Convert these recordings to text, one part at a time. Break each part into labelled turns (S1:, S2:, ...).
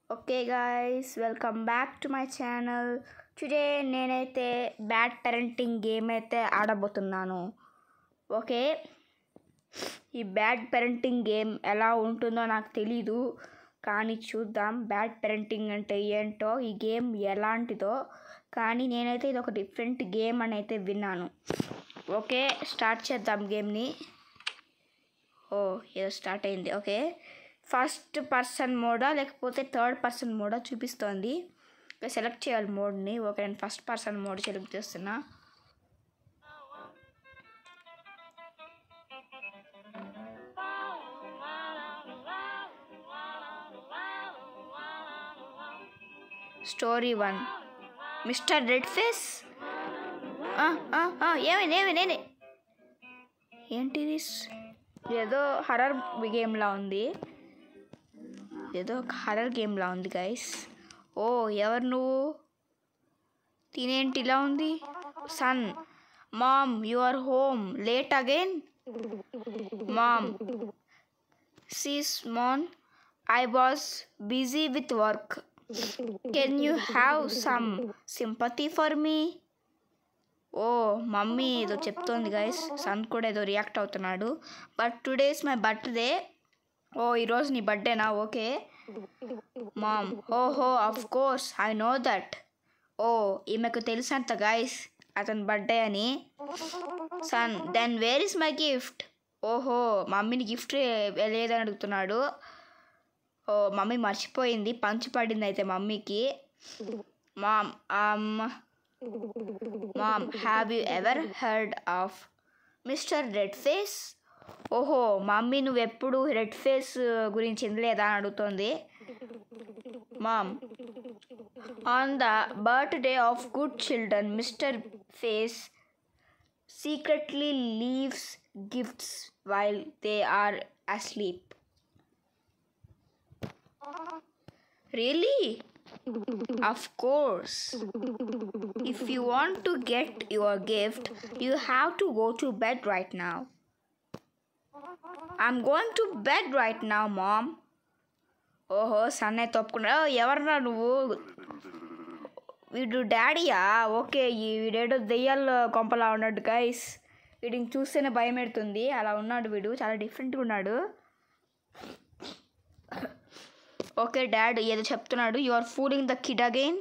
S1: Okay guys, welcome back to my channel. Today నేనైతే bad parenting game అయితే ఆడబోతున్నాను. Okay, ఈ bad parenting game ఎలా ఉంటుందో నాకు తెలీదు, కానీ చూద్దాం బ్యాడ్ పేరెంటింగ్ అంటే ఏంటో, ఈ గేమ్ ఎలాంటిదో. కానీ నేనైతే ఇది ఒక డిఫరెంట్ గేమ్ అని అయితే విన్నాను. ఓకే, స్టార్ట్ చేద్దాం గేమ్ని. ఏదో స్టార్ట్ అయింది. ఓకే, ఫస్ట్ పర్సన్ మోడా లేకపోతే థర్డ్ పర్సన్ మోడా చూపిస్తోంది. సెలెక్ట్ చేయాలి మోడ్ని. ఓకే, నేను ఫస్ట్ పర్సన్ మోడ్ సెలెక్ట్ చేస్తున్నా. Story 1, mister red face. ఏమైంది ఏంటిది? ఏదో హర్రర్ గేమ్లా ఉంది, ఏదో ఒక హర్రర్ గేమ్లా ఉంది గైస్. ఎవరు నువ్వు? తినేంటి ఇలా ఉంది? Son, mom you are home late again. Mom, sees man, I was busy with work. Can you have some sympathy for me? Mummy ఏదో చెప్తోంది గైస్. సన్ కూడా ఏదో రియాక్ట్ అవుతున్నాడు. But today is my birthday. ఈరోజు నీ బర్త్డేనా? Okay mom. Of course I know that. ఈమెకు తెలుసంత గైస్ అతని బర్త్డే అని. Son, then where is my gift? మమ్మీని గిఫ్ట్ లేదని అడుగుతున్నాడు. మమ్మీ మర్చిపోయింది, పంచి పడింది అయితే మమ్మీకి. Mom, have you ever heard of mister red face? Mummy నువ్వెప్పుడు రెడ్ ఫేస్ గురించి వినలేదా అని అడుగుతోంది. Mom, on the birthday of good children mister face secretly leaves gifts while they are asleep. Really? Of course. If you want to get your gift, you have to go to bed right now. I'm going to bed right now, Mom. Son అయితే ఒప్పుకున్నా. ఎవర్రా నువ్వు? వీడు డాడీయా? Okay, వీడేడో దెయ్యాల కొంపలా ఉన్నాడు guys. వీడిని చూస్తేనే భయం పెడుతుంది, అలా ఉన్నాడు వీడు, చాలా డిఫరెంట్గా ఉన్నాడు. ఓకే, డాడ్ ఏదో చెప్తున్నాడు. You are fooling the kid again.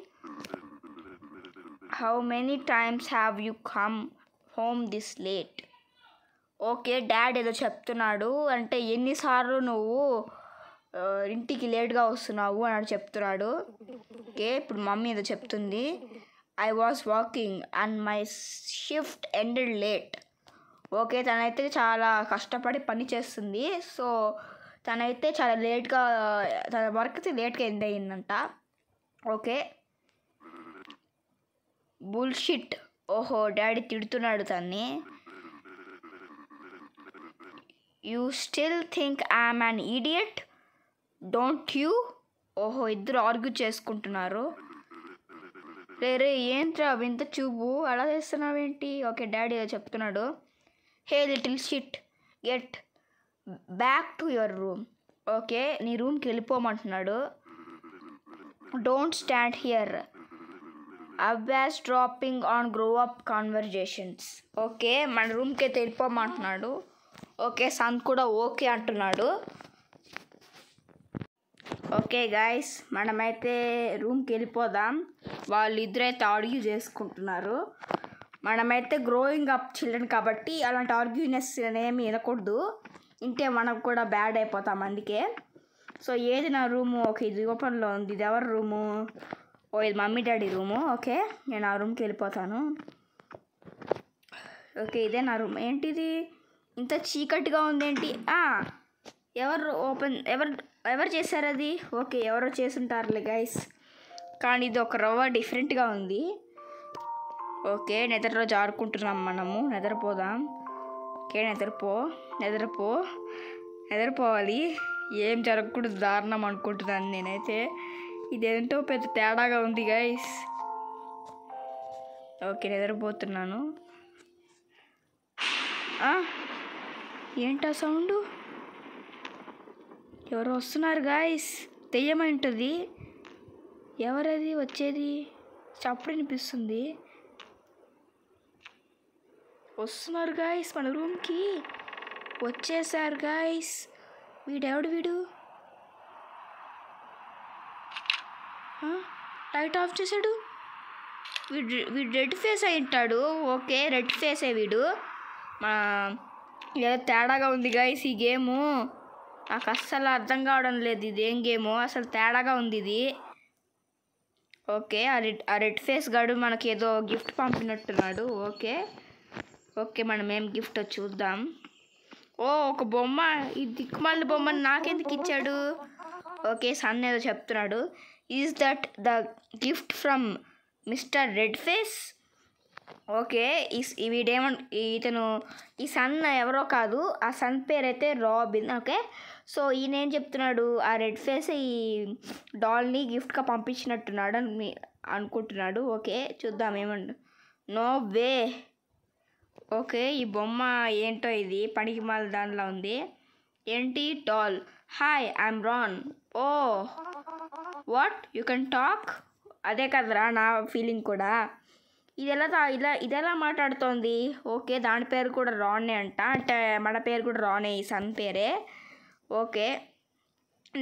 S1: How many times have you come home this late? Okay, dad ఏదో చెప్తున్నాడు, అంటే ఎన్నిసార్లు నువ్వు ఇంటికి లేట్గా వస్తున్నావు అని చెప్తున్నాడు. ఓకే, ఇప్పుడు మమ్మీ ఏదో చెప్తుంది. I was working and my shift ended late. Okay, తనైతే చాలా కష్టపడి పని చేస్తుంది, సో తనైతే చాలా లేట్గా, తన వర్క్ అయితే లేట్గా ఎండ్ అయ్యిందంట. Okay, bullshit. డాడీ తిడుతున్నాడు తన్ని. You still think I'm an idiot don't you? ఇద్దరు ఆర్గ్యూ చేసుకుంటున్నారు. రే ఏంట్రా వింత చూపు, అలా చేస్తున్నావేంటి? ఓకే, డాడీ చెప్తున్నాడు. Hey little shit, get back to your room. Okay, నీ రూమ్కి వెళ్ళిపోమంటున్నాడు. Don't stand here eavesdropping on grow up conversations. Okay, మన రూమ్కి అయితే వెళ్ళిపోమంటున్నాడు. ఓకే, సన్ కూడా ఓకే అంటున్నాడు. ఓకే గాయస్, మనమైతే రూమ్కి వెళ్ళిపోదాం. వాళ్ళు ఇద్దరైతే ఆర్గ్యూ చేసుకుంటున్నారు. మనమైతే గ్రోయింగ్ అప్ చిల్డ్రన్ కాబట్టి అలాంటి ఆర్గ్యూనెస్ ఏమి వినకూడదు, ఇంటే మనకు కూడా బ్యాడ్ అయిపోతాం అందుకే. సో ఏది నా రూము? ఓకే, ఇది ఓపెన్లో ఉంది. ఇది ఎవరి రూము? ఇది మమ్మీ డాడీ రూము. ఓకే, నేను ఆ రూమ్కి వెళ్ళిపోతాను. ఓకే, ఇదే నా రూమ్. ఏంటిది ఇంత చీకటిగా ఉందేంటి? ఎవరు చేశారు అది? ఓకే, ఎవరో చేసుంటారులే గైస్, కానీ ఇది ఒక రవ్వ డిఫరెంట్గా ఉంది. ఓకే, నిద్రలో జారుకుంటున్నాం మనము. నిద్రపోదాం. ఓకే, నిద్రపోవాలి. ఏం జరగకూడదు, దారుణం అనుకుంటున్నాను నేనైతే. ఇదేంటో పెద్ద తేడాగా ఉంది గైస్. ఓకే, నిద్రపోతున్నాను. ఏంటా సౌండు? ఎవరో వస్తున్నారు గాయస్, దెయ్యమై ఉంటుంది. ఎవరది వచ్చేది? చప్పుడు వినిపిస్తుంది. వస్తున్నారు గాయస్, మన రూమ్కి వచ్చేసారు గాయస్. వీడు లైట్ ఆఫ్ చేశాడు. వీడు రెడ్ ఫేస్ అయి ఉంటాడు. ఓకే, రెడ్ ఫేసే వీడు. ఏదో తేడాగా ఉంది గాయస్ ఈ గేము. నాకు అస్సలు అర్థం కావడం లేదు ఇదేం గేమో, అసలు తేడాగా ఉంది ఇది. ఓకే, ఆ రెడ్ ఫేస్ గాడు మనకి ఏదో గిఫ్ట్ పంపినట్టున్నాడు. ఓకే మనం ఏం గిఫ్ట్ చూద్దాం. ఒక బొమ్మ, ఈ దిక్కుమాలిన బొమ్మని నాకెందుకు ఇచ్చాడు? ఓకే, సన్ ఏదో చెప్తున్నాడు. Is that the gift from mister red face? Okay, ఇతను ఈ సన్ ఎవరో కాదు, ఆ సన్ పేరైతే రాబిన్. ఓకే, సో ఈయన ఏం చెప్తున్నాడు, ఆ రెడ్ ఫేస్ ఈ డాల్ని గిఫ్ట్గా పంపించినట్టున్నాడు అని అనుకుంటున్నాడు. ఓకే, చూద్దాం ఏమండు. No way. ఓకే, ఈ బొమ్మ ఏంటో ఇది పనికి మాల దానిలో ఉంది. ఏంటి doll? Hi, I'm Ron. Oh what, you can talk? అదే కదరా నా ఫీలింగ్ కూడా. ఇదెలా మాట్లాడుతోంది? ఓకే, దాని పేరు కూడా రానే అంట, అంటే మన పేరు కూడా రానే, ఈ సన్ పేరే. ఓకే,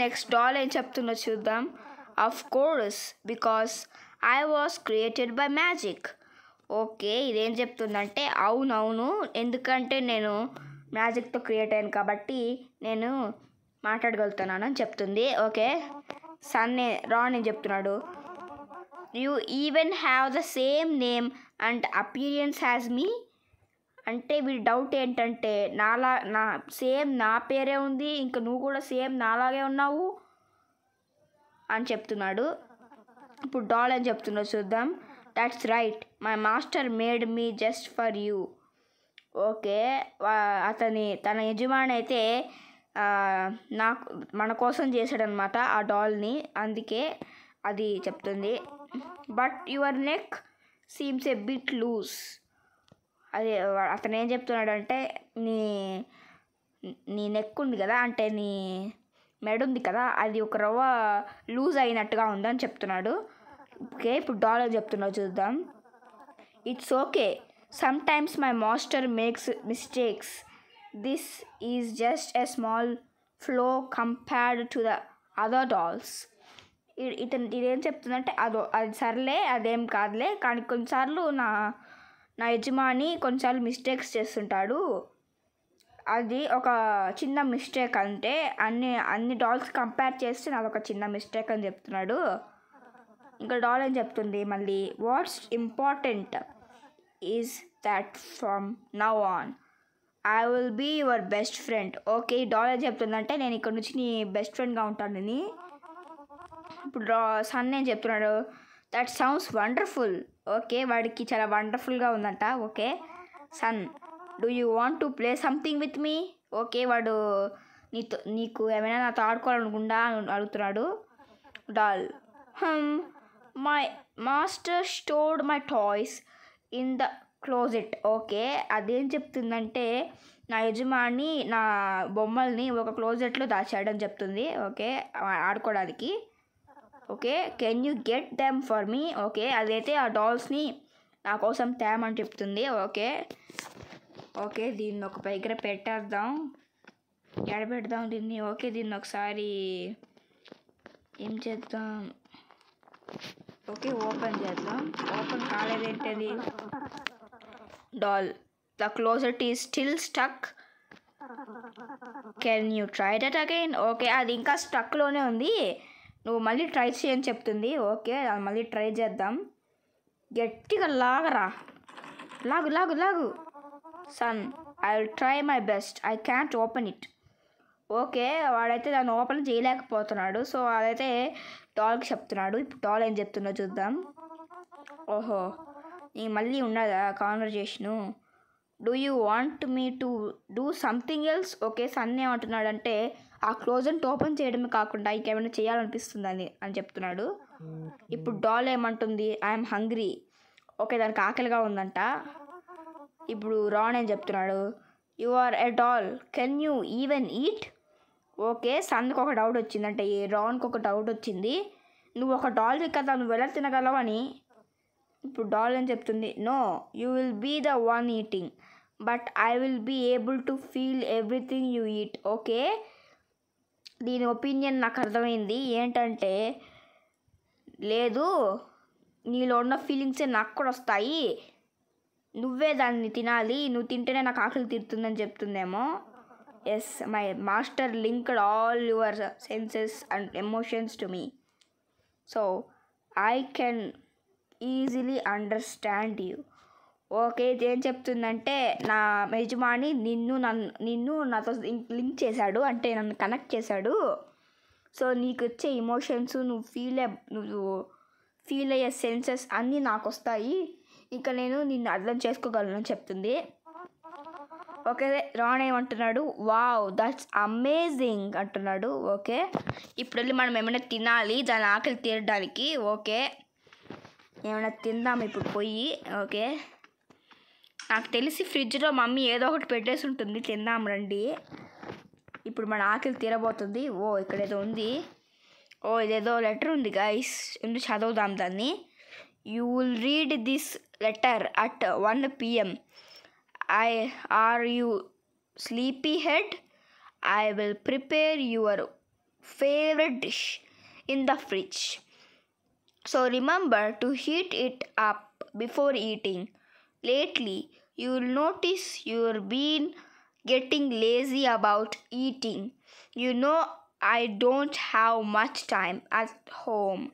S1: నెక్స్ట్ డాల్ ఏం చెప్తుందో చూద్దాం. Of course, because I was created by magic. Okay, ఇదేం చెప్తుందంటే అవునవును, ఎందుకంటే నేను మ్యాజిక్తో క్రియేట్ అయ్యాను కాబట్టి నేను మాట్లాడగలుగుతున్నాను అని చెప్తుంది. ఓకే, రాన్ ఏం చెప్తున్నాడు. You even have the same name and appearance as me. అంటే వీడి డౌట్ ఏంటంటే సేమ్ నా పేరే ఉంది, ఇంకా నువ్వు కూడా సేమ్ నాలాగే ఉన్నావు అని చెప్తున్నాడు. ఇప్పుడు డాల్ అని చెప్తున్నాడు చూద్దాం. That's right, my master made me just for you. Okay, తన యజమాని అయితే మన కోసం చేశాడనమాట ఆ డాల్ని, అందుకే అది చెప్తుంది. But your neck seems a bit loose. అదే అతను ఏం చెప్తున్నాడంటే నీ నెక్ ఉంది కదా, అంటే నీ మెడ ఉంది కదా, అది ఒక రవ్వ లూజ్ అయినట్టుగా ఉందని చెప్తున్నాడు. ఓకే, ఇప్పుడు డాల్ చెప్తున్నాడు చూద్దాం. It's okay, some times my master makes mistakes. This is just a small flow compared to the other dolls. ఇదేం చెప్తుందంటే అది సర్లే, అదేం కాదులే, కానీ కొన్నిసార్లు నా యజమాని కొన్నిసార్లు మిస్టేక్స్ చేస్తుంటాడు, అది ఒక చిన్న మిస్టేక్, అంటే అన్ని డాల్స్ కంపేర్ చేస్తే నాదొక చిన్న మిస్టేక్ అని చెప్తున్నాడు. ఇంకా డాల్ ఏం చెప్తుంది మళ్ళీ, what's important is that from now on I will be your best friend. Okay, doll ఏం చెప్తుందంటే నేను ఇక్కడ నుంచి నీ బెస్ట్ ఫ్రెండ్గా ఉంటానని. ఇప్పుడు సన్ ఏం చెప్తున్నాడు, దట్ సౌండ్స్ వండర్ఫుల్. ఓకే, వాడికి చాలా వండర్ఫుల్గా ఉందంట. Okay, son, do you want to play something with me? Okay, వాడు నీకు ఏమైనా నాతో ఆడుకోవాలనుకుంటా అడుగుతున్నాడు. Doll, my master stored my toys in the closet. Okay, అదేం చెప్తుందంటే నా యజమాని నా బొమ్మల్ని ఒక క్లోజెట్లో దాచాడని చెప్తుంది. ఓకే, ఆడుకోవడానికి. Okay, can you get them for me? Okay, అదైతే ఆ డాల్స్ని నా కోసం తేమని చెప్తుంది. ఓకే, దీన్ని ఒక దగ్గర పెట్టేద్దాం. ఎడ పెడదాం దీన్ని? ఓకే, దీన్ని ఒకసారి ఏం చేద్దాం, ఓకే ఓపెన్ చేద్దాం. ఓపెన్ కాలేదేంటది? Doll, the closet is still stuck, can you try that again? Okay, అది ఇంకా స్టక్లోనే ఉంది, నువ్వు మళ్ళీ ట్రై చేయని చెప్తుంది. ఓకే, అది మళ్ళీ ట్రై చేద్దాం. గట్టిగా లాగరా, లాగు. Son, I will try my best, I can't open it. Okay, వాడైతే దాన్ని ఓపెన్ చేయలేకపోతున్నాడు, సో అదైతే డాల్కి చెప్తున్నాడు. ఇప్పుడు డాల్ ఏం చెప్తుందో చూద్దాం. ఓహో, నీ మళ్ళీ ఉన్నదా conversation? Do you want me to do something else? Okay, son ఏమంటున్నాడంటే ఆ క్లోజెట్ ఓపెన్ చేయడమే కాకుండా ఇంకేమైనా చేయాలనిపిస్తుంది అని చెప్తున్నాడు. ఇప్పుడు డాల్ ఏమంటుంది, ఐఎమ్ హంగ్రీ. ఓకే, దానికి ఆకలిగా ఉందంట. ఇప్పుడు రాన్ ఏం చెప్తున్నాడు, you are a doll, can you even eat? Okay, సన్కి ఒక డౌట్ వచ్చిందంటే రాన్కి ఒక డౌట్ వచ్చింది, నువ్వు ఒక డాల్వి కదా, నువ్వు ఎలా తినగలవని. ఇప్పుడు డాల్ అని చెప్తుంది, no you will be the one eating but I will be able to feel everything you eat. Okay, దీని ఒపీనియన్ నాకు అర్థమైంది. ఏంటంటే లేదు, నీలో ఉన్న ఫీలింగ్సే నాకు కూడా వస్తాయి, నువ్వే దాన్ని తినాలి, నువ్వు తింటేనే నాకు ఆకలి తీరుతుందని చెప్తుందేమో. Yes, my master linked all your senses and emotions to me, so I can easily understand you. Okay, ఏం చెప్తుందంటే నా యజమాని నిన్ను నాతో లింక్ చేశాడు, అంటే నన్ను కనెక్ట్ చేశాడు. సో నీకు వచ్చే ఎమోషన్స్, నువ్వు ఫీల్ అయ్యే సెన్సెస్ అన్నీ నాకు వస్తాయి, ఇంకా నేను నిన్ను అర్థం చేసుకోగలను అని చెప్తుంది. ఓకే, రాన్ ఏమంటున్నాడు, వావ్ దట్స్ అమేజింగ్ అంటున్నాడు. ఓకే, ఇప్పుడు వెళ్ళి మనం ఏమైనా తినాలి దాని ఆకలి తీరడానికి. ఓకే, ఏమైనా తిందాం ఇప్పుడు పోయి. ఓకే, నాకు తెలిసి ఫ్రిడ్జ్లో మమ్మీ ఏదో ఒకటి పెట్టేసి ఉంటుంది, తిందాం రండి. ఇప్పుడు మన ఆకలి తీరబోతుంది. ఓ ఇక్కడ ఏదో ఉంది, ఓ ఇదేదో లెటర్ ఉంది గైస్, చదువుదాం దాన్ని. You will read this letter at 1 PM. Are you sleepyhead? I will prepare your favorite dish in the fridge. So remember to heat it up before eating. Lately, you will notice you've been getting lazy about eating. You know I don't have much time at home.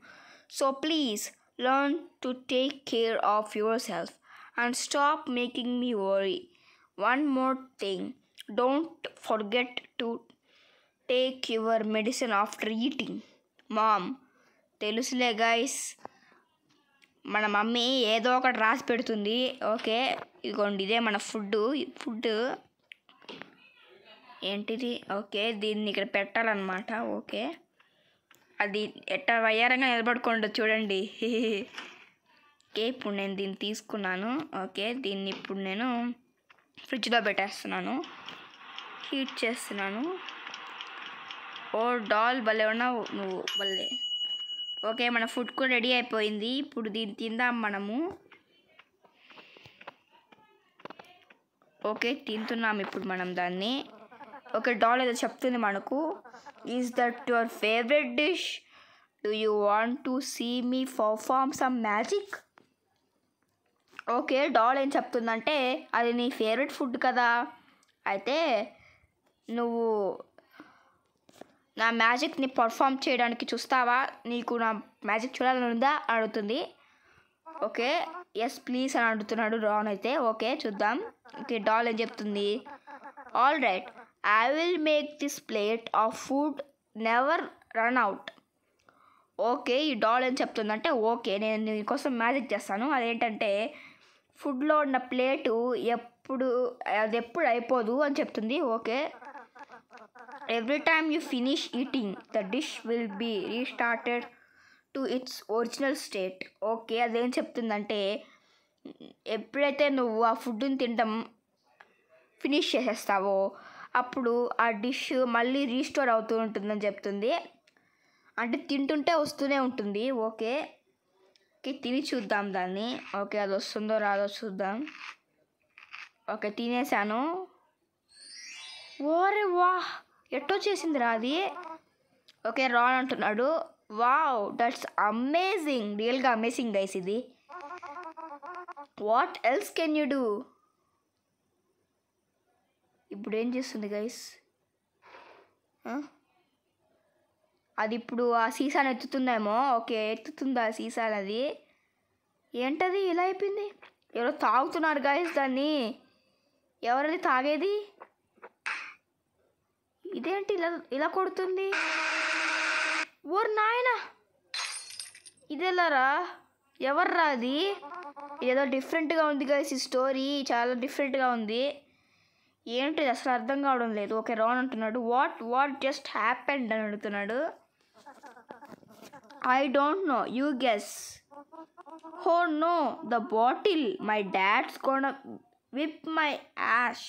S1: So please learn to take care of yourself and stop making me worry. One more thing, don't forget to take your medicine after eating. Mom, తెలుసులే guys, మన mummy ఏదో ఒకటి రాసి పెడుతుంది. Okay, ఇదిగోండి ఇదే మన food ఏంటిది. ఓకే, దీన్ని ఇక్కడ పెట్టాలన్నమాట. ఓకే, అది ఎట్ట వయ్యారంగా నిలబడుకోండి చూడండి. ఓకే, ఇప్పుడు నేను దీన్ని తీసుకున్నాను. ఓకే, దీన్ని ఇప్పుడు నేను ఫ్రిడ్జ్లో పెట్టేస్తున్నాను, హీట్ చేస్తున్నాను. ఓ డాల్ భలే ఉన్నావు నువ్వు, భలే. ఓకే, మన ఫుడ్ కూడా రెడీ అయిపోయింది. ఇప్పుడు దీన్ని తిందాం మనము. ఓకే, తింటున్నాం ఇప్పుడు మనం దాన్ని. ఓకే, డాల్ ఏదో చెప్తుంది మనకు, is that your favourite dish? Do you want to see me perform some magic? Okay, doll ఏం చెప్తుందంటే అది నీ ఫేవరెట్ ఫుడ్ కదా, అయితే నువ్వు నా మ్యాజిక్ని పర్ఫామ్ చేయడానికి చూస్తావా, నీకు నా మ్యాజిక్ చూడాలని ఉందా అడుగుతుంది. ఓకే, ఎస్ ప్లీజ్ అని అడుగుతున్నాడు రాన్ అయితే. ఓకే చూద్దాం. ఓకే, డాల్ ఏం చెప్తుంది, all right I will make this plate of food never run out. Okay, ఈ డాల్ ఏం చెప్తుందంటే ఓకే నేను నీకోసం మ్యాజిక్ చేస్తాను, అదేంటంటే ఫుడ్లో ఉన్న ప్లేటు అది ఎప్పుడు అయిపోదు అని చెప్తుంది. Okay, every time you finish eating the dish will be restarted to its original state. Okay, అదేం చెప్తుందంటే ఎప్పుడైతే నువ్వు ఆ ఫుడ్ని తినడం ఫినిష్ చేసేస్తావో అప్పుడు ఆ డిష్ మళ్ళీ రీస్టోర్ అవుతూ ఉంటుందని చెప్తుంది, అంటే తింటుంటే వస్తూనే ఉంటుంది. ఓకే, తిని చూద్దాం దాన్ని. ఓకే, అది వస్తుందో రాదో చూద్దాం. ఓకే, తినేసాను. ఓరే వా, ఎట్టో చేసిందిరా అది. ఓకే, రాన్ అంటున్నాడు, వావ్ దట్స్ అమేజింగ్, రియల్గా అమేజింగ్ గైస్ ఇది. What else can you do? ఇప్పుడు ఏం చేస్తుంది గైస్, అది ఇప్పుడు ఆ సీసాను ఎత్తుతుందేమో. ఓకే, ఎత్తుతుందా ఆ సీసాను? అది ఏంటది ఇలా అయిపోయింది, ఎవరో తాగుతున్నారు గైస్ దాన్ని. ఎవరది తాగేది? ఇదేంటి ఇలా కొడుతుంది? ఓర్ నాయనా, ఇదేలారా, ఎవర్రా అది? ఏదో డిఫరెంట్గా ఉంది గైస్, ఈ స్టోరీ చాలా డిఫరెంట్గా ఉంది. ఏంటి అసలు అర్థం కావడం లేదు. ఓకే, రాన్ అంటున్నాడు, వాట్ జస్ట్ హ్యాపెండ్ అని అడుగుతున్నాడు. I don't know, you guess. Oh no, the bottle, my dad's gonna whip my ass.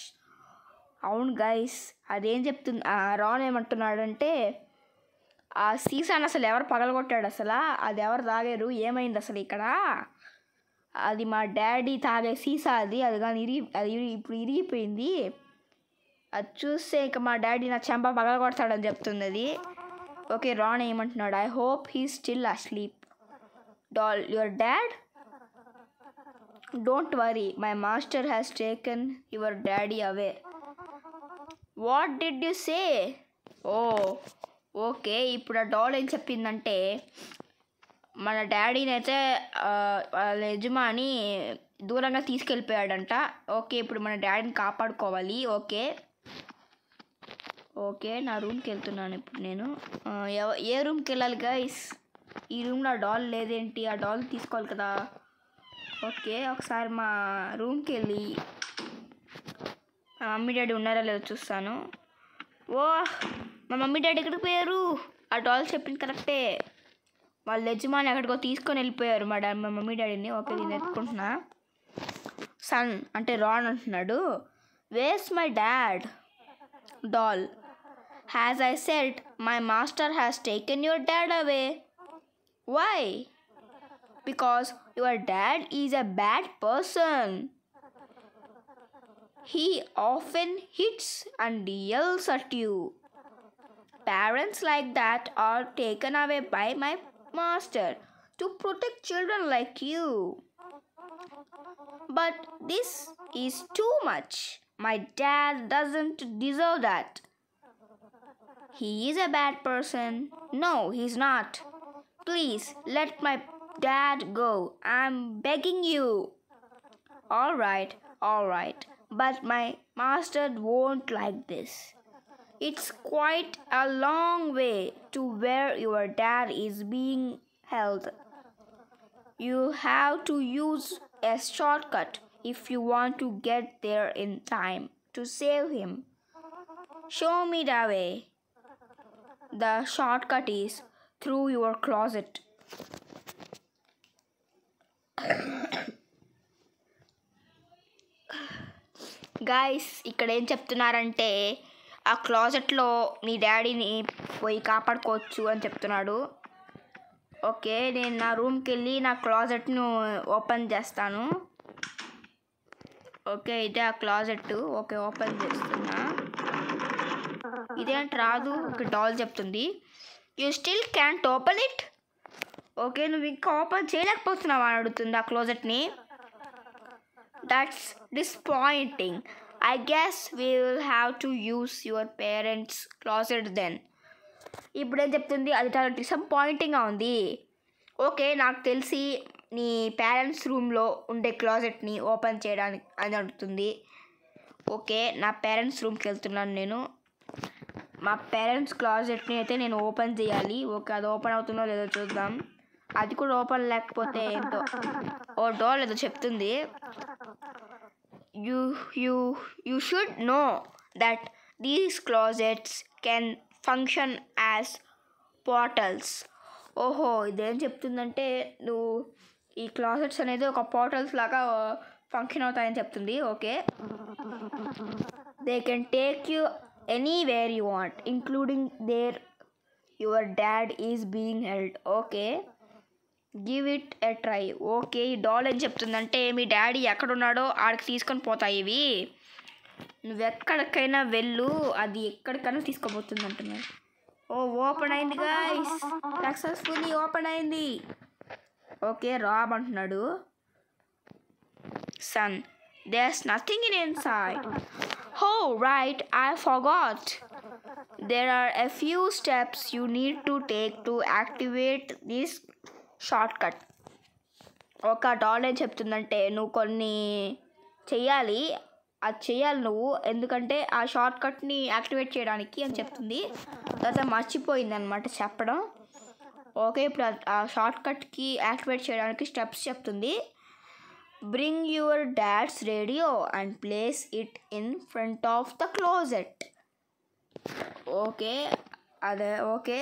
S1: అవును గైస్, అదేం చెప్తుంది, రాన్ ఏమంటున్నాడంటే ఆ సీసాని అసలు ఎవరు పగలగొట్టాడు అసలు? అది ఎవరు తాగారు? ఏమైంది అసలు ఇక్కడ? అది మా డాడీ తాగే సీసా అది కానీ ఇప్పుడు ఇరిగిపోయింది. అది చూస్తే ఇక మా డాడీ నా చెంప పగలగొడతాడని చెప్తుంది అది. ఓకే, రాన్ ఏమంటున్నాడు? I hope he still asleep. Doll, your dad? Don't worry, my master has taken your daddy away. What did you say? Oh okay, ఇప్పుడు ఆ డాల్ ఏం చెప్పిందంటే మన డాడీని అయితే వాళ్ళ యజమాని దూరంగా తీసుకెళ్ళిపోయాడంట. ఓకే, ఇప్పుడు మన డాడీని కాపాడుకోవాలి. ఓకే నా రూమ్కి వెళ్తున్నాను ఇప్పుడు నేను. ఏ రూమ్కి వెళ్ళాలి గైస్? ఈ రూమ్లో ఆ డాల్ లేదేంటి? ఆ డాల్ తీసుకోవాలి కదా. ఓకే, ఒకసారి మా రూమ్కి వెళ్ళి మా మమ్మీ డాడీ ఉన్నారా లేదో చూస్తాను. ఓ, మా మమ్మీ డాడీ ఎక్కడికి పోయారు? ఆ డాల్ చెప్పింది కరెక్టే, వాళ్ళ యజమాని ఎక్కడికో తీసుకొని వెళ్ళిపోయారు మా మమ్మీ డాడీని. ఓకే, నేను ఎత్తుకుంటున్నా. సన్ అంటే రాన్ అంటున్నాడు, where's my dad? Doll, as I said, my master has taken your dad away. Why? Because your dad is a bad person. He often hits and yells at you. Parents like that are taken away by my master to protect children like you. But this is too much. My dad doesn't deserve that. He is a bad person. No, he's not. Please let my dad go. I'm begging you. All right. But my master won't like this. It's quite a long way to where your dad is being held. You have to use a shortcut if you want to get there in time to save him. Show me the way. The shortcut is through your closet. Guys, ఇక్కడ ఏం చెప్తున్నారంటే ఆ క్లాజెట్లో నీ డాడీని పోయి కాపాడుకోవచ్చు అని చెప్తున్నాడు. ఓకే, నేను నా రూమ్కి వెళ్ళి నా క్లాజెట్ను ఓపెన్ చేస్తాను. ఓకే, ఇదే ఆ క్లాజెట్. ఓకే, ఓపెన్ చేస్తున్నా. ఇదేంటి రాదు? ఒక డాల్ చెప్తుంది, you still can't open it. Okay, నువ్వు ఇంకా ఓపెన్ చేయలేకపోతున్నావా అని అడుగుతుంది ఆ క్లాజెట్ని. That's disappointing. I guess we will have to use your parents' closet then. ఇప్పుడు ఏం చెప్తుంది? అది చాలా డిసప్పాయింటింగ్గా ఉంది. ఓకే, నాకు తెలిసి నీ పేరెంట్స్ రూమ్లో ఉండే క్లాజెట్ని ఓపెన్ చేయడానికి అని అడుగుతుంది. ఓకే, నా పేరెంట్స్ రూమ్కి వెళ్తున్నాను నేను. మా పేరెంట్స్ క్లాజెట్ని అయితే నేను ఓపెన్ చేయాలి. ఓకే, అది ఓపెన్ అవుతుందో లేదో చూద్దాం. అది కూడా ఓపెన్ లేకపోతే ఏంటో. ఓ డోర్ ఏదో చెప్తుంది. You should know that these closets can function as portals. ఓహో, ఇదేం చెప్తుందంటే నువ్వు ఈ క్లాసెట్స్ అనేది ఒక పోర్టల్స్ లాగా ఫంక్షన్ అవుతాయని చెప్తుంది. Okay, they can take you anywhere you want including there your dad is being held. Okay, give it a try. Okay, ఈ డాల్ ఏం చెప్తుందంటే మీ డాడీ ఎక్కడున్నాడో ఆడికి తీసుకొని పోతాయి ఇవి. నువ్వు ఎక్కడికైనా వెళ్ళు, అది ఎక్కడికైనా తీసుకోబోతుంది అంటున్నాడు. ఓ, ఓపెన్ అయింది గాయ్స్, సక్సెస్ఫుల్లీ ఓపెన్ అయింది. ఓకే, రాబ్ అంటున్నాడు, sun, there's nothing inside. Oh right, I forgot. There are a few steps you need to take to activate this shortcut. ఒక డాల్ ఏం చెప్తుందంటే నువ్వు కొన్ని చెయ్యాలి, అది చెయ్యాలి నువ్వు, ఎందుకంటే ఆ షార్ట్కట్ని యాక్టివేట్ చేయడానికి అని చెప్తుంది. తర్వాత మర్చిపోయింది అనమాట చెప్పడం. ఓకే, ఇప్పుడు ఆ షార్ట్కట్కి యాక్టివేట్ చేయడానికి స్టెప్స్ చెప్తుంది. Bring your dad's radio and place it in front of the closet. Okay, అదే ఓకే,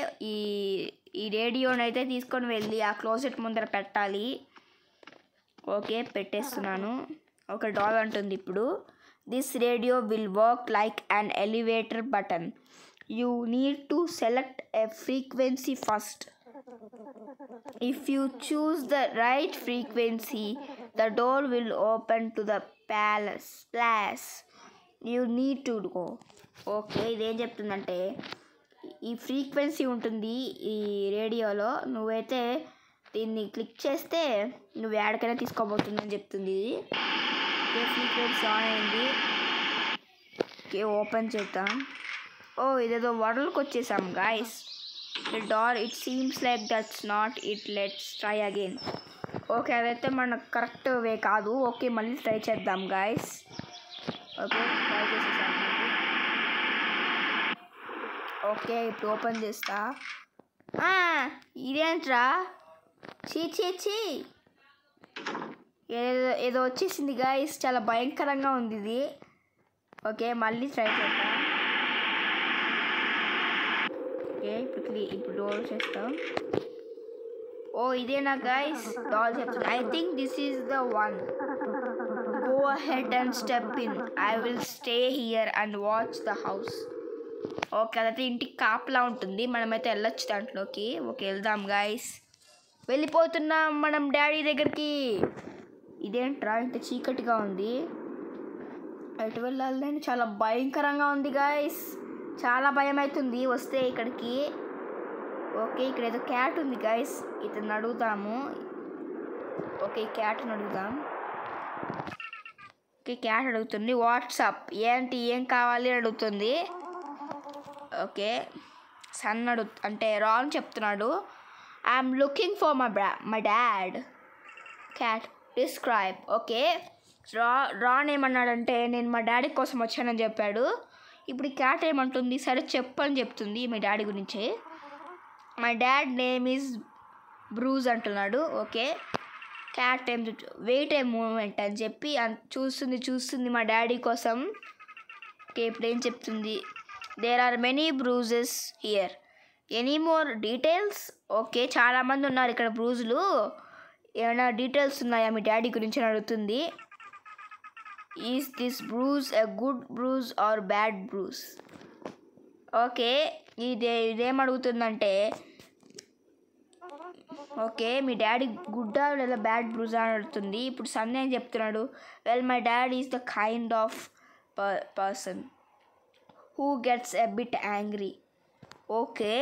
S1: ఈ రేడియోని అయితే తీసుకొని వెళ్ళి ఆ క్లోజెట్ ముందర పెట్టాలి. ఓకే, పెట్టేస్తున్నాను. ఒక డాల్ అంటుంది ఇప్పుడు, this radio will work like an elevator button. you need to select a frequency first. If you choose the right frequency, the door will open to the palace. You need to go. Okay, ఇదేం చెప్తుందంటే ఈ frequency ఉంటుంది ఈ రేడియోలో, నువ్వైతే దీన్ని click చేస్తే నువ్వు ఎక్కడికైనా తీసుకోబోతుందని చెప్తుంది ఇది. ఓకే, ఫ్రీక్వెన్సీ ఆన్ అయింది. ఓకే, ఓపెన్ చేద్దాం. ఓ, ఇదేదో వరల్డ్కి వచ్చేసాం guys. The door, it seems like that's not it. Let's try again. Okay, అదైతే మనకు కరెక్ట్ వే కాదు. ఓకే, మళ్ళీ ట్రై చేద్దాం గాయస్. ఓకే, ట్రై చేసేసాం. ఓకే, ఇప్పుడు ఓపెన్ చేస్తా. ఇదేంట్రా, చీ ఏదో వచ్చేసింది గాయస్, చాలా భయంకరంగా ఉంది ఇది. ఓకే, మళ్ళీ ట్రై చేద్దాం. ఓకే, ఇప్పుడు డోర్ చేస్తాం. ఓ, ఇదేనా గాయస్ డోర్ చెప్తుంది. I think this is the one. Go ahead and step in. I will stay here and watch the house. Okay, అదైతే ఇంటికి కాపలా ఉంటుంది, మనమైతే వెళ్ళొచ్చు దాంట్లోకి. ఓకే, వెళ్దాం గాయస్. వెళ్ళిపోతున్నాం మనం డాడీ దగ్గరికి. ఇదేంట్రా ఇంత చీకటిగా ఉంది, ఎటు వెళ్ళాలని చాలా భయంకరంగా ఉంది గాయస్. చాలా భయం అవుతుంది వస్తే ఇక్కడికి. ఓకే, ఇక్కడ ఏదో క్యాట్ ఉంది గాయస్, ఇతను అడుగుదాము. ఓకే, క్యాట్ని అడుగుదాం. ఓకే, క్యాట్ అడుగుతుంది వాట్సాప్, ఏంటి ఏం కావాలి అడుగుతుంది. ఓకే, సన్ అంటే రాన్ చెప్తున్నాడు, I'm looking for my dad. Cat describe. Okay, Ron ఏమన్నాడంటే నేను మా డాడీ కోసం వచ్చానని చెప్పాడు. ఇప్పుడు ఈ క్యాట్ ఏమంటుంది, సరే చెప్పు అని చెప్తుంది మీ డాడీ గురించి. My dad name is bruise అంటున్నాడు. ఓకే, క్యాట్ ఏం వెయిట్ ఏ మూమెంట్ అని చెప్పి చూస్తుంది మా డాడీ కోసం. ఓకే, ఇప్పుడు ఏం చెప్తుంది, there are many bruises here, any more details. Okay, చాలామంది ఉన్నారు ఇక్కడ బ్రూజులు, ఏమైనా డీటెయిల్స్ ఉన్నాయా మీ డాడీ గురించి అని అడుగుతుంది. Is this bruise a good bruise or bad bruise. Okay, ఇదేం అడుగుతుందంటే, ఓకే మీ డాడీ గుడ్డా లేదా బ్యాడ్ బ్రూజ్ అని అడుగుతుంది. ఇప్పుడు సన్ ఏం చెప్తున్నాడు, well my dad is the kind of person who gets a bit angry. Okay,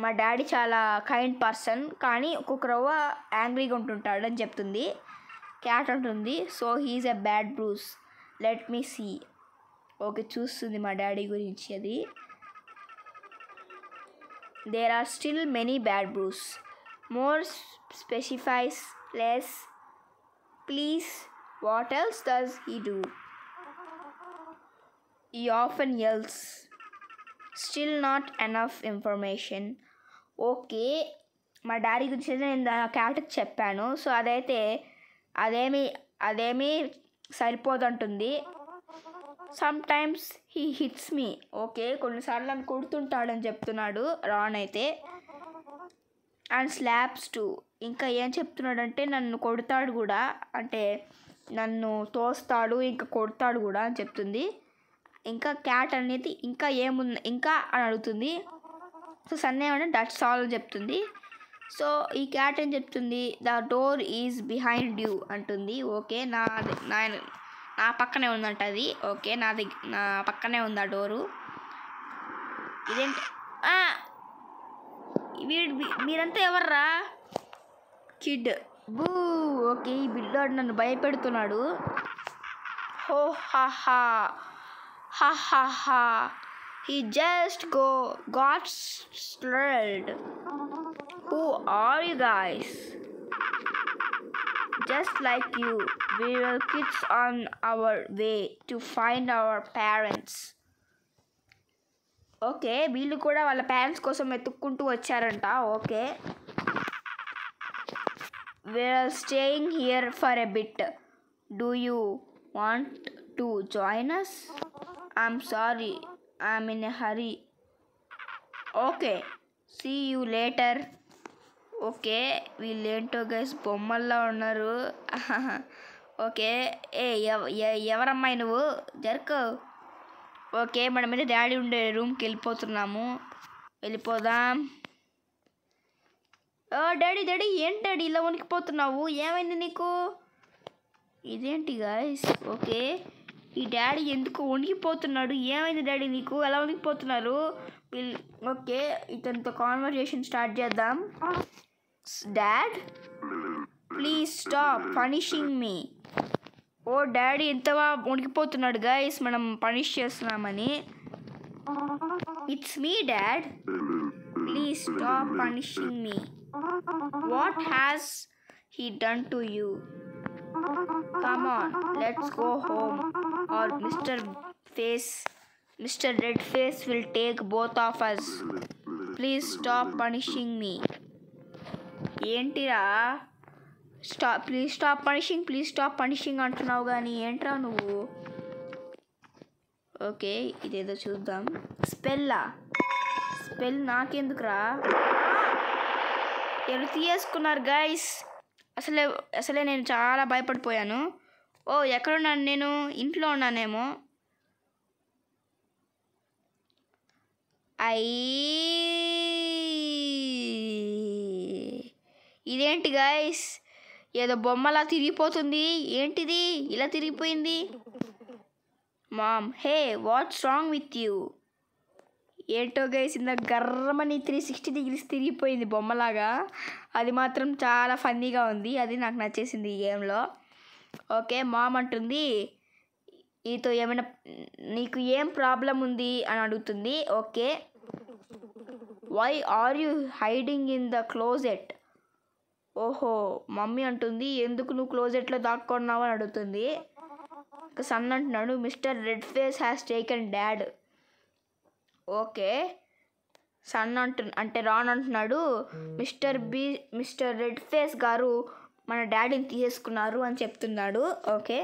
S1: మా డాడీ చాలా కైండ్ పర్సన్, కానీ ఒక్కొక్క రవ్వ యాంగ్రీగా ఉంటుంటాడు అని చెప్తుంది. క్యాట్ అంటుంది, so he's a bad bruise, let me see. Okay, చూస్తుంది మా డాడీ గురించి అది. There are still many bad bruises, more specifies less please, what else does he do, he often yells, still not enough information. Okay, మా daddy గురించి నేను క్యాట్కి చెప్పాను, so అదేమీ సరిపోదంటుంది. Sometimes he hits me. Okay, కొన్నిసార్లు నన్ను కొడుతుంటాడని చెప్తున్నాడు రాన్ అయితే. And slaps too. ఇంకా ఏం చెప్తున్నాడంటే నన్ను కొడతాడు కూడా, అంటే నన్ను తోస్తాడు ఇంకా కొడతాడు కూడా అని చెప్తుంది. ఇంకా క్యాట్ అనేది ఇంకా ఏముంది ఇంకా అని అడుగుతుంది. సో సన్ ఏమంటే దట్స్ ఆల్ అని చెప్తుంది. సో ఈ క్యాట్ ఏం చెప్తుంది, the door is behind you అంటుంది. ఓకే, నా పక్కనే ఉందంట అది. ఓకే, నా పక్కనే ఉంది ఆ డోరు. ఇదేంటి మీరంతా ఎవర్రా, కిడ్ బూ. ఓకే, ఈ బిల్డోడు నన్ను భయపెడుతున్నాడు. హో హా he just got startled. Who are you guys? Just like you, we were kids on our way to find our parents. Okay, వీళ్ళు కూడా వాళ్ళ పేరెంట్స్ కోసం వెతుక్కుంటూ వచ్చారంట. Okay, we're staying here for a bit. Do you want to join us? I'm sorry, I'm in a hurry. Okay, see you later. Okay, వీళ్ళేంటో guys బొమ్మల్లో ఉన్నారు. Okay, ఎవరమ్మాయి నువ్వు జరుకు. ఓకే మనమైతే డాడీ ఉండే రూమ్కి వెళ్ళిపోదాం. డాడీ ఏంటి డాడీ ఇలా వణికిపోతున్నావు? ఏమైంది నీకు? ఇదేంటి గాయ్స్? ఓకే ఈ డాడీ ఎందుకు వణికిపోతున్నాడు? ఏమైంది డాడీ నీకు? ఎలా వణికిపోతున్నారు? ఓకే ఇతనితో కాన్వర్సేషన్ స్టార్ట్ చేద్దాం. Dad please stop punishing me. ఓ డాడీ ఎంతగా వణికిపోతున్నాడు గాయస్ మనం పనిష్ చేస్తున్నామని. It's me dad, please stop punishing me. What has he done to you? Come on let's go home or Mister red Face will take both of us. Please stop punishing me. ఏంటిరా please stop punishing అంటున్నావు కానీ ఏంట్రా నువ్వు? Okay ఇదేదో చూద్దాం. Spell నాకెందుకురా? ఎవరు తీయేసుకున్నారు guys? అసలే నేను చాలా భయపడిపోయాను. ఓ ఎక్కడున్నాను నేను? ఇంట్లో ఉన్నానేమో. ఇదేంటి గైస్? ఏదో బొమ్మలా తిరిగిపోతుంది. ఏంటిది ఇలా తిరిగిపోయింది? Mom hey what's wrong with you? ఏంటో గైస్ ఇంత గర్రమని 360 degrees తిరిగిపోయింది బొమ్మలాగా. అది మాత్రం చాలా ఫన్నీగా ఉంది. అది నాకు నచ్చేసింది ఈ గేమ్లో. ఓకే మామ్ అంటుంది ఈతో ఏమైనా నీకు ఏం ప్రాబ్లం ఉంది అని అడుగుతుంది. Okay why are you hiding in the closet? ఓహో మమ్మీ అంటుంది ఎందుకు నువ్వు క్లోజెట్లో దాక్కున్నావు అని అడుగుతుంది. సన్ అంటున్నాడు Mister red Face has taken dad. Okay son అంటే రాన్ అంటున్నాడు మిస్టర్ రెడ్ ఫేస్ గారు మన డాడీని తీసేసుకున్నారు అని చెప్తున్నాడు. ఓకే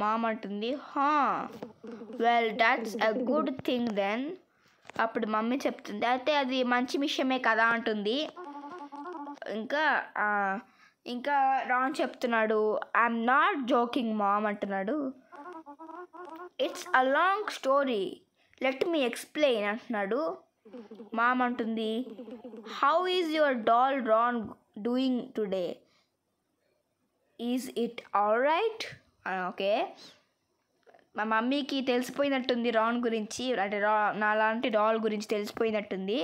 S1: మామ్ అంటుంది well that's a good thing then. అప్పుడు మమ్మీ చెప్తుంది అయితే అది మంచి విషయమే కదా అంటుంది. ఇంకా రాన్ చెప్తున్నాడు ఐఎమ్ నాట్ జోకింగ్ మామ్ అంటున్నాడు. It's a long story let me explain అంటున్నాడు. మామ్ అంటుంది how is your doll Ron doing today? Is it all right? Okay మా మమ్మీకి తెలిసిపోయినట్టుంది రాన్ గురించి, అంటే నాలాంటి డాల్ గురించి తెలిసిపోయినట్టుంది.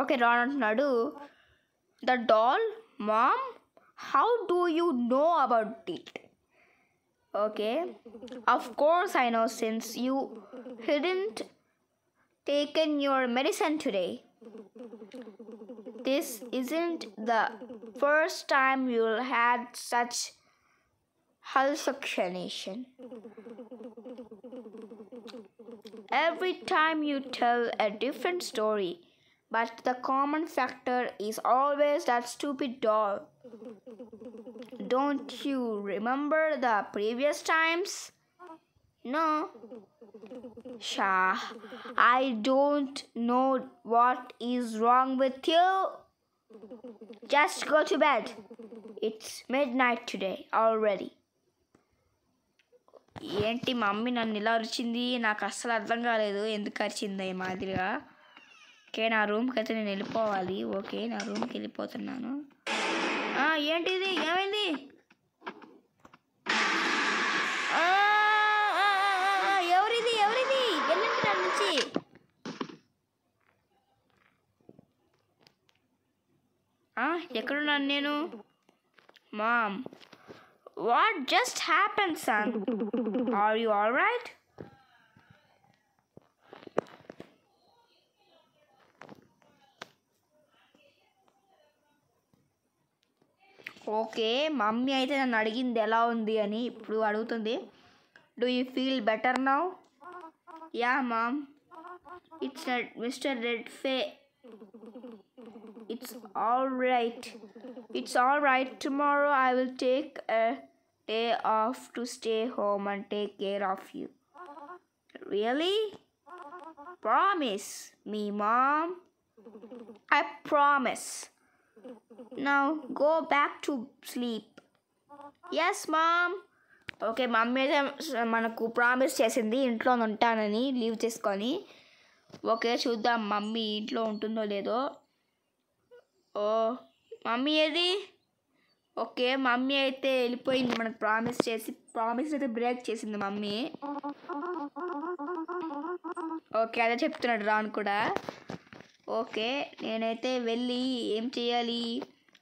S1: ఓకే రాన్ అంటున్నాడు the doll mom how do you know about it? Okay of course I know since you hadn't taken your medicine today. This isn't the first time you'll had such hallucination. Every time you tell a different story, but the common factor is always that stupid doll. Don't you remember the previous times? No. Shah, I don't know what is wrong with you. Just go to bed. It's midnight today already. ఏంటి mummy నన్ను ఇలా అరిచింది? నాకు అస్సలు అర్థం కాలేదు ఎందుకు అరిచింది ఈ మాదిరిగా. ఓకే నా రూమ్కి అయితే నేను వెళ్ళిపోవాలి. ఓకే నా రూమ్కి వెళ్ళిపోతున్నాను. ఏంటిది ఏమైంది? ఎవరిది వెళ్ళండి నా నుంచి. ఎక్కడున్నాను నేను? Mom what just happened son? Are you all right? Okay mummy అయితే నన్ను అడిగింది ఎలా ఉంది అని. ఇప్పుడు అడుగుతుంది do you feel better now? Yeah mom it's Mister Red Face It's all right. Tomorrow I will take a day off to stay home and take care of you. Really? Promise me, Mom. I promise. Now go back to sleep. Yes mom. Okay, mummy అయితే మనకు promise చేసింది ఇంట్లో ఉంటానని leave చేసుకొని. Okay, చూద్దాం mummy ఇంట్లో ఉంటుందో లేదో. ఓ మమ్మీ ఏది? ఓకే, మమ్మీ అయితే వెళ్ళిపోయింది. మనకు ప్రామిస్ అయితే బ్రేక్ చేసింది మమ్మీ. ఓకే, అదే చెప్తున్నాడు రాను కూడా. ఓకే, నేనైతే వెళ్ళి ఏం చేయాలి?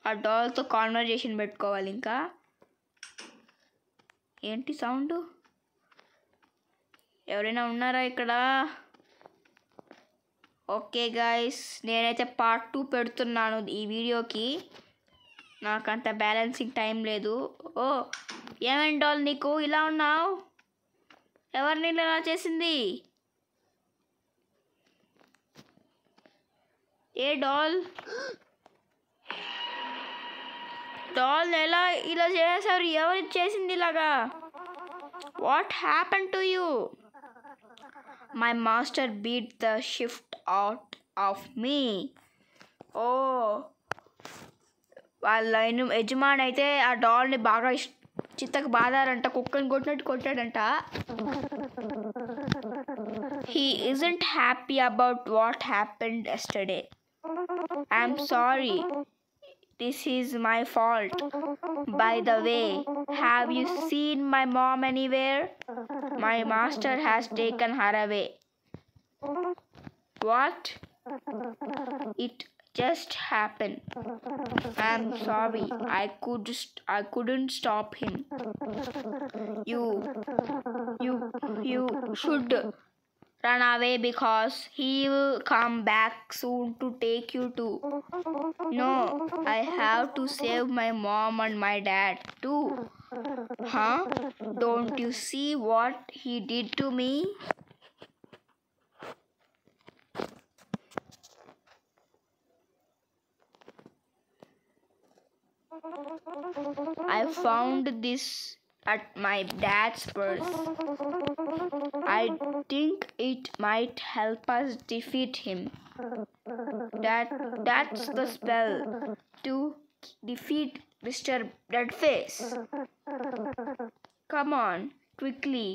S1: ఆ డాల్తో కాన్వర్జేషన్ పెట్టుకోవాలి. ఇంకా ఏంటి సౌండ్? ఎవరైనా ఉన్నారా ఇక్కడ? ఓకే గాయస్, నేనైతే పార్ట్ 2 పెడుతున్నాను ఈ వీడియోకి. నాకంత బ్యాలెన్సింగ్ టైం లేదు. ఓ ఏమైంది డాల్, నీకు ఇలా ఉన్నావు? ఎవరిని ఇలా చేసింది? ఏ డాల్ ఎలా ఇలా చేశారు? ఎవరు చేసింది ఇలాగా? What happen to you? My master beat the shift out of me. ఓ వాళ్ళ యజమాని అయితే ఆ డాల్ని బాగా చిత్తకు బాధారంట, కుక్కని కొట్టినట్టు కొట్టాడంట. He isn't happy about what happened yesterday. I'm sorry. This is my fault. By the way, have you seen my mom anywhere? My master has taken her away. What? It just happened. I'm sorry. I couldn't stop him. You should run away because he will come back soon to take you too. No, I have to save my mom and my dad too. Huh? Don't you see what he did to me? I found this at my dad's purse. I think it might help us defeat him. That's the spell to defeat Mr. Deadface. Come on, quickly.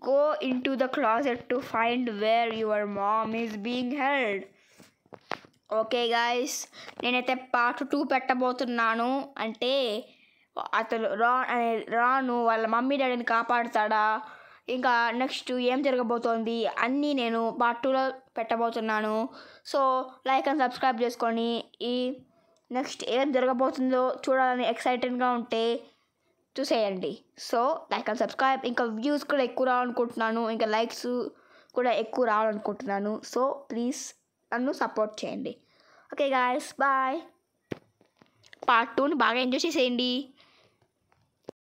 S1: Go into the closet to find where your mom is being held. Okay guys, నేనైతే part 2 పెట్టబోతున్నాను. అంటే అతను రాను వాళ్ళ mummy డాడీని కాపాడుతాడా, ఇంకా next ఏం జరగబోతోంది అన్నీ నేను పార్ట్ 2లో పెట్టబోతున్నాను. సో లైక్ అండ్ సబ్స్క్రైబ్ చేసుకొని ఈ నెక్స్ట్ ఏం జరగబోతుందో చూడాలని ఎక్సైటెడ్గా ఉంటే చూసేయండి. So like and subscribe. ఇంకా వ్యూస్ కూడా ఎక్కువ రావాలనుకుంటున్నాను, ఇంకా లైక్స్ కూడా ఎక్కువ రావాలనుకుంటున్నాను. సో ప్లీజ్ నన్ను సపోర్ట్ చేయండి. Okay guys, bye. పార్ట్ 2ని బాగా ఎంజాయ్ చేసేయండి.